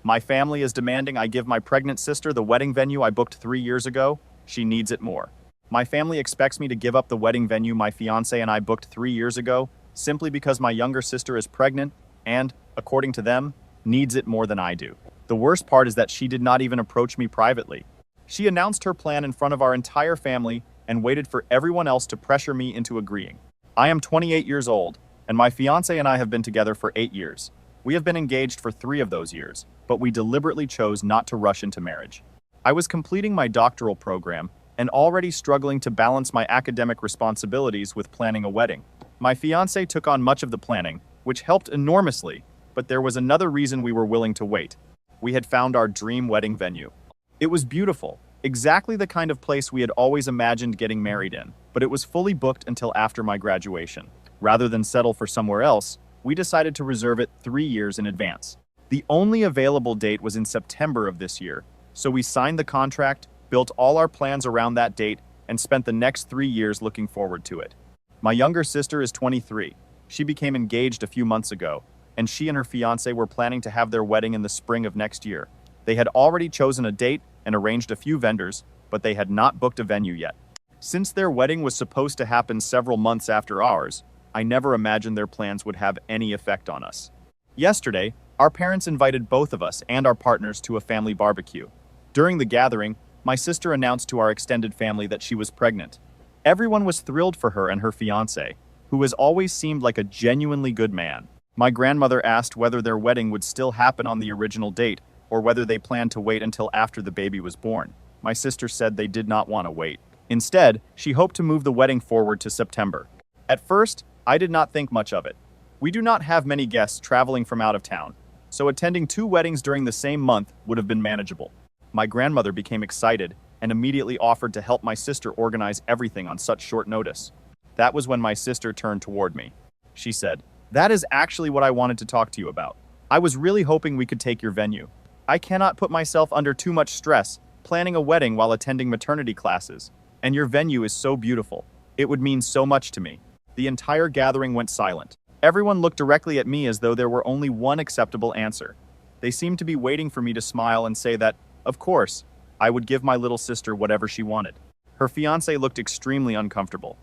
My family is demanding I give my pregnant sister the wedding venue I booked 3 years ago. She needs it more. My family expects me to give up the wedding venue my fiance and I booked 3 years ago simply because my younger sister is pregnant and, according to them, needs it more than I do. The worst part is that she did not even approach me privately. She announced her plan in front of our entire family and waited for everyone else to pressure me into agreeing. I am 28 years old, and my fiance and I have been together for 8 years. We have been engaged for 3 of those years, but we deliberately chose not to rush into marriage. I was completing my doctoral program and already struggling to balance my academic responsibilities with planning a wedding. My fiance took on much of the planning, which helped enormously, but there was another reason we were willing to wait. We had found our dream wedding venue. It was beautiful, exactly the kind of place we had always imagined getting married in, but it was fully booked until after my graduation. Rather than settle for somewhere else, we decided to reserve it 3 years in advance. The only available date was in September of this year, so we signed the contract, built all our plans around that date, and spent the next 3 years looking forward to it. My younger sister is 23. She became engaged a few months ago, and she and her fiancé were planning to have their wedding in the spring of next year. They had already chosen a date and arranged a few vendors, but they had not booked a venue yet. Since their wedding was supposed to happen several months after ours, I never imagined their plans would have any effect on us. Yesterday, our parents invited both of us and our partners to a family barbecue. During the gathering, my sister announced to our extended family that she was pregnant. Everyone was thrilled for her and her fiancé, who has always seemed like a genuinely good man. My grandmother asked whether their wedding would still happen on the original date or whether they planned to wait until after the baby was born. My sister said they did not want to wait. Instead, she hoped to move the wedding forward to September. At first, I did not think much of it. We do not have many guests traveling from out of town, so attending 2 weddings during the same month would have been manageable. My grandmother became excited and immediately offered to help my sister organize everything on such short notice. That was when my sister turned toward me. She said, "That is actually what I wanted to talk to you about. I was really hoping we could take your venue. I cannot put myself under too much stress planning a wedding while attending maternity classes, and your venue is so beautiful. It would mean so much to me." The entire gathering went silent. Everyone looked directly at me as though there were only one acceptable answer. They seemed to be waiting for me to smile and say that, of course, I would give my little sister whatever she wanted. Her fiancé looked extremely uncomfortable.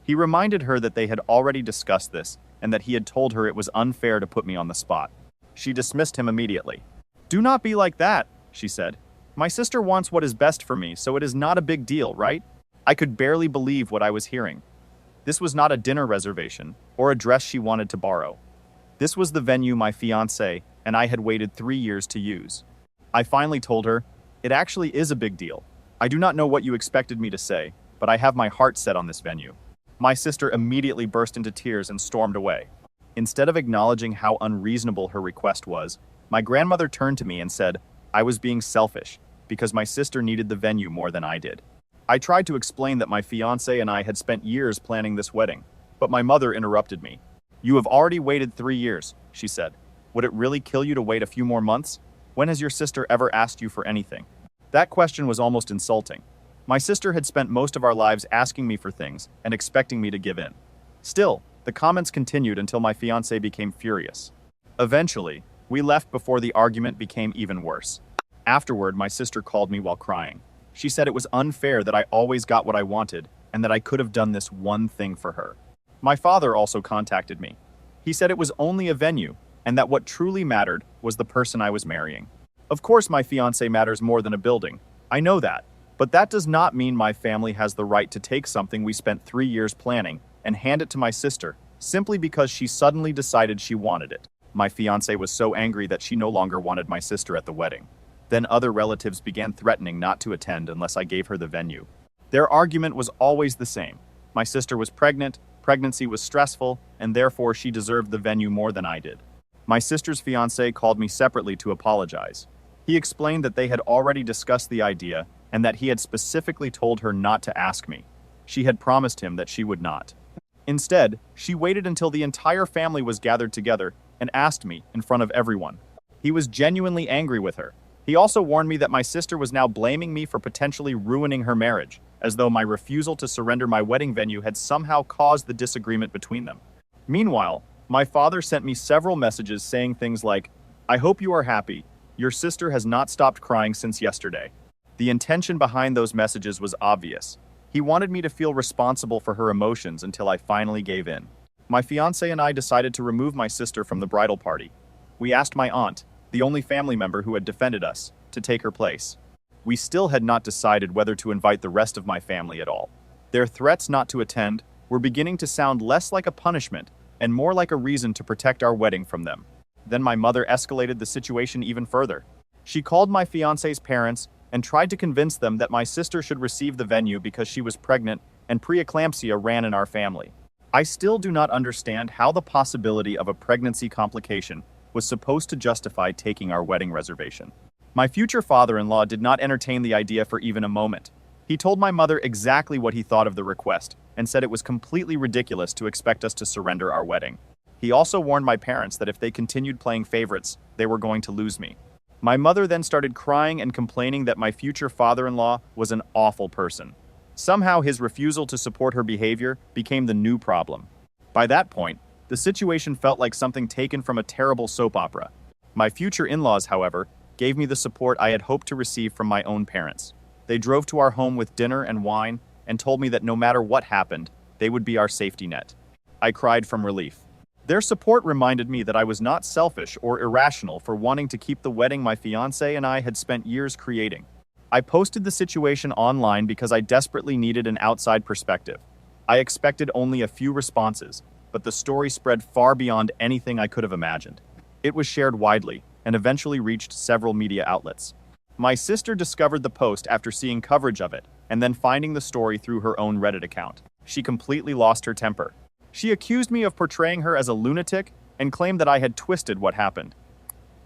He reminded her that they had already discussed this and that he had told her it was unfair to put me on the spot. She dismissed him immediately. "Do not be like that," she said. "My sister wants what is best for me, so it is not a big deal, right?" I could barely believe what I was hearing. This was not a dinner reservation or a dress she wanted to borrow. This was the venue my fiancé and I had waited 3 years to use. I finally told her, "It actually is a big deal. I do not know what you expected me to say, but I have my heart set on this venue." My sister immediately burst into tears and stormed away. Instead of acknowledging how unreasonable her request was, my grandmother turned to me and said I was being selfish because my sister needed the venue more than I did. I tried to explain that my fiancé and I had spent years planning this wedding, but my mother interrupted me. "You have already waited 3 years, she said. "Would it really kill you to wait a few more months? When has your sister ever asked you for anything?" That question was almost insulting. My sister had spent most of our lives asking me for things and expecting me to give in. Still, the comments continued until my fiancé became furious. Eventually, we left before the argument became even worse. Afterward, my sister called me while crying. She said it was unfair that I always got what I wanted and that I could have done this one thing for her. My father also contacted me. He said it was only a venue and that what truly mattered was the person I was marrying. Of course, my fiancé matters more than a building. I know that, but that does not mean my family has the right to take something we spent 3 years planning and hand it to my sister simply because she suddenly decided she wanted it. My fiancé was so angry that she no longer wanted my sister at the wedding. Then other relatives began threatening not to attend unless I gave her the venue. Their argument was always the same. My sister was pregnant, pregnancy was stressful, and therefore she deserved the venue more than I did. My sister's fiancé called me separately to apologize. He explained that they had already discussed the idea and that he had specifically told her not to ask me. She had promised him that she would not. Instead, she waited until the entire family was gathered together and asked me in front of everyone. He was genuinely angry with her. He also warned me that my sister was now blaming me for potentially ruining her marriage, as though my refusal to surrender my wedding venue had somehow caused the disagreement between them. Meanwhile, my father sent me several messages saying things like, "I hope you are happy. Your sister has not stopped crying since yesterday. The intention behind those messages was obvious. He wanted me to feel responsible for her emotions until I finally gave in. My fiancé and I decided to remove my sister from the bridal party. We asked my aunt, the only family member who had defended us, to take her place. We still had not decided whether to invite the rest of my family at all. Their threats not to attend were beginning to sound less like a punishment and more like a reason to protect our wedding from them. Then my mother escalated the situation even further. She called my fiancé's parents and tried to convince them that my sister should receive the venue because she was pregnant and preeclampsia ran in our family. I still do not understand how the possibility of a pregnancy complication was supposed to justify taking our wedding reservation. My future father-in-law did not entertain the idea for even a moment. He told my mother exactly what he thought of the request and said it was completely ridiculous to expect us to surrender our wedding. He also warned my parents that if they continued playing favorites, they were going to lose me. My mother then started crying and complaining that my future father-in-law was an awful person. Somehow his refusal to support her behavior became the new problem. By that point, the situation felt like something taken from a terrible soap opera. My future in-laws, however, gave me the support I had hoped to receive from my own parents. They drove to our home with dinner and wine and told me that no matter what happened, they would be our safety net. I cried from relief. Their support reminded me that I was not selfish or irrational for wanting to keep the wedding my fiancé and I had spent years creating. I posted the situation online because I desperately needed an outside perspective. I expected only a few responses, but the story spread far beyond anything I could have imagined. It was shared widely and eventually reached several media outlets. My sister discovered the post after seeing coverage of it and then finding the story through her own Reddit account. She completely lost her temper. She accused me of portraying her as a lunatic and claimed that I had twisted what happened.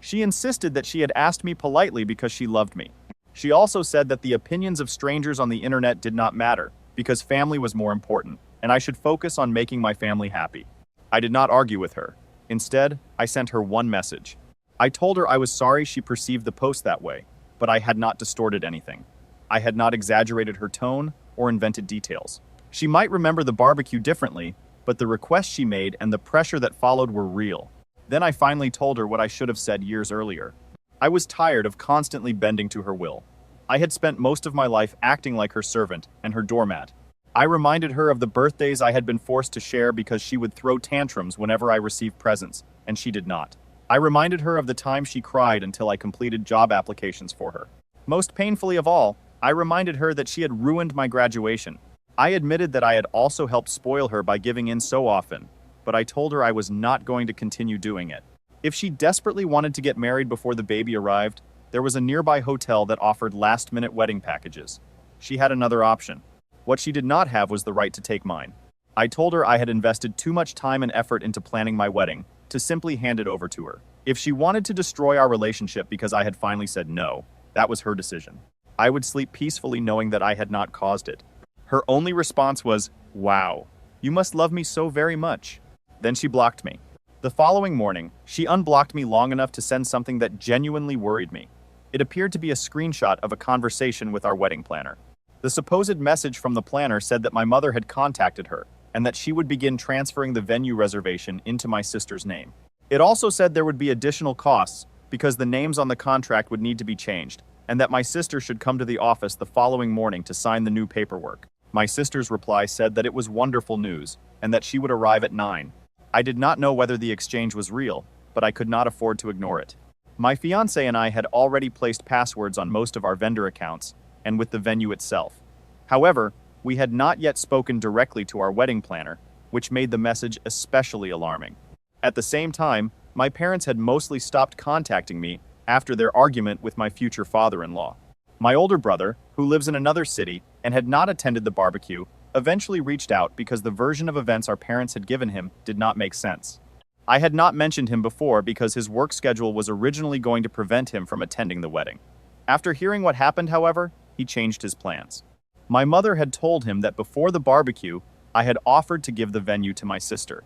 She insisted that she had asked me politely because she loved me. She also said that the opinions of strangers on the internet did not matter because family was more important, and I should focus on making my family happy. I did not argue with her. Instead, I sent her one message. I told her I was sorry she perceived the post that way, but I had not distorted anything. I had not exaggerated her tone or invented details. She might remember the barbecue differently, but the request she made and the pressure that followed were real. Then I finally told her what I should have said years earlier. I was tired of constantly bending to her will. I had spent most of my life acting like her servant and her doormat. I reminded her of the birthdays I had been forced to share because she would throw tantrums whenever I received presents, and she did not. I reminded her of the time she cried until I completed job applications for her. Most painfully of all, I reminded her that she had ruined my graduation. I admitted that I had also helped spoil her by giving in so often, but I told her I was not going to continue doing it. If she desperately wanted to get married before the baby arrived, there was a nearby hotel that offered last-minute wedding packages. She had another option. What she did not have was the right to take mine. I told her I had invested too much time and effort into planning my wedding to simply hand it over to her. If she wanted to destroy our relationship because I had finally said no, that was her decision. I would sleep peacefully knowing that I had not caused it. Her only response was, "Wow, you must love me so very much." Then she blocked me. The following morning, she unblocked me long enough to send something that genuinely worried me. It appeared to be a screenshot of a conversation with our wedding planner. The supposed message from the planner said that my mother had contacted her and that she would begin transferring the venue reservation into my sister's name. It also said there would be additional costs because the names on the contract would need to be changed, and that my sister should come to the office the following morning to sign the new paperwork. My sister's reply said that it was wonderful news and that she would arrive at 9. I did not know whether the exchange was real, but I could not afford to ignore it. My fiancé and I had already placed passwords on most of our vendor accounts and with the venue itself. However, we had not yet spoken directly to our wedding planner, which made the message especially alarming. At the same time, my parents had mostly stopped contacting me after their argument with my future father-in-law. My older brother, who lives in another city and had not attended the barbecue, eventually reached out because the version of events our parents had given him did not make sense. I had not mentioned him before because his work schedule was originally going to prevent him from attending the wedding. After hearing what happened, however, he changed his plans. My mother had told him that before the barbecue, I had offered to give the venue to my sister.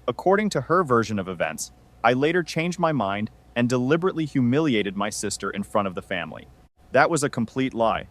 According to her version of events, I later changed my mind and deliberately humiliated my sister in front of the family. That was a complete lie.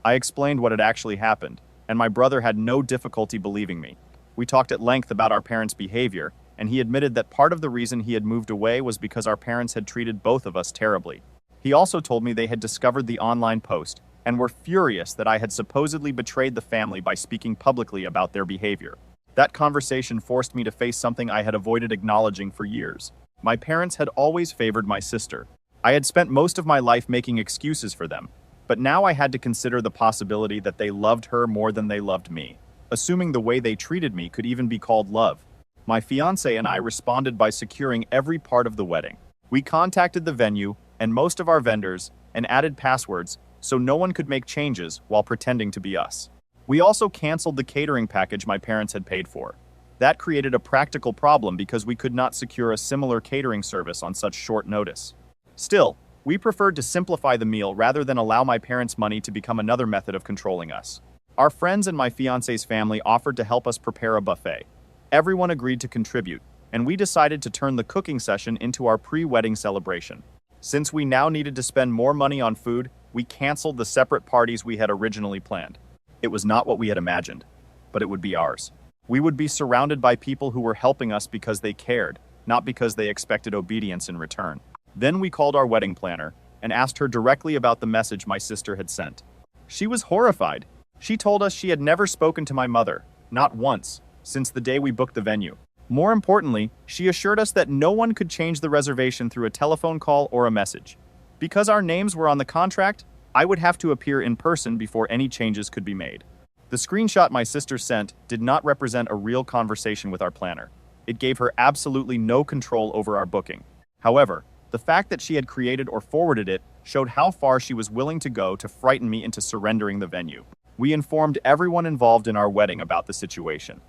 I explained what had actually happened, and my brother had no difficulty believing me. We talked at length about our parents' behavior, and he admitted that part of the reason he had moved away was because our parents had treated both of us terribly. He also told me they had discovered the online post and were furious that I had supposedly betrayed the family by speaking publicly about their behavior. That conversation forced me to face something I had avoided acknowledging for years. My parents had always favored my sister. I had spent most of my life making excuses for them, but now I had to consider the possibility that they loved her more than they loved me, assuming the way they treated me could even be called love. My fiancé and I responded by securing every part of the wedding. We contacted the venue and most of our vendors and added passwords so no one could make changes while pretending to be us. We also canceled the catering package my parents had paid for. That created a practical problem because we could not secure a similar catering service on such short notice. Still, we preferred to simplify the meal rather than allow my parents' money to become another method of controlling us. Our friends and my fiancé's family offered to help us prepare a buffet. Everyone agreed to contribute, and we decided to turn the cooking session into our pre-wedding celebration. Since we now needed to spend more money on food, we canceled the separate parties we had originally planned. It was not what we had imagined, but it would be ours. We would be surrounded by people who were helping us because they cared, not because they expected obedience in return. Then we called our wedding planner and asked her directly about the message my sister had sent. She was horrified. She told us she had never spoken to my mother, not once, since the day we booked the venue. More importantly, she assured us that no one could change the reservation through a telephone call or a message. Because our names were on the contract, I would have to appear in person before any changes could be made. The screenshot my sister sent did not represent a real conversation with our planner. It gave her absolutely no control over our booking. However, the fact that she had created or forwarded it showed how far she was willing to go to frighten me into surrendering the venue. We informed everyone involved in our wedding about the situation.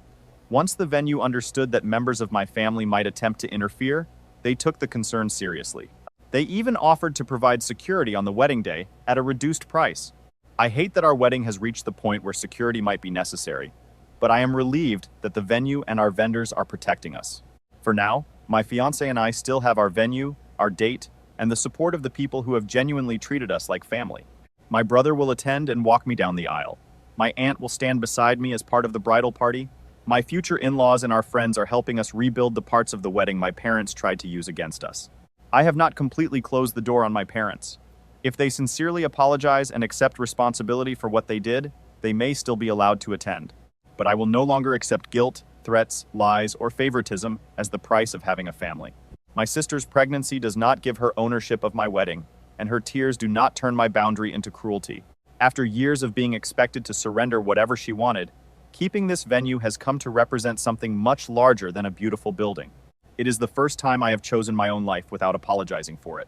Once the venue understood that members of my family might attempt to interfere, they took the concern seriously. They even offered to provide security on the wedding day at a reduced price. I hate that our wedding has reached the point where security might be necessary, but I am relieved that the venue and our vendors are protecting us. For now, my fiancé and I still have our venue, our date, and the support of the people who have genuinely treated us like family. My brother will attend and walk me down the aisle. My aunt will stand beside me as part of the bridal party. My future in-laws and our friends are helping us rebuild the parts of the wedding my parents tried to use against us. I have not completely closed the door on my parents. If they sincerely apologize and accept responsibility for what they did, they may still be allowed to attend. But I will no longer accept guilt, threats, lies, or favoritism as the price of having a family. My sister's pregnancy does not give her ownership of my wedding, and her tears do not turn my boundary into cruelty. After years of being expected to surrender whatever she wanted, keeping this venue has come to represent something much larger than a beautiful building. It is the first time I have chosen my own life without apologizing for it.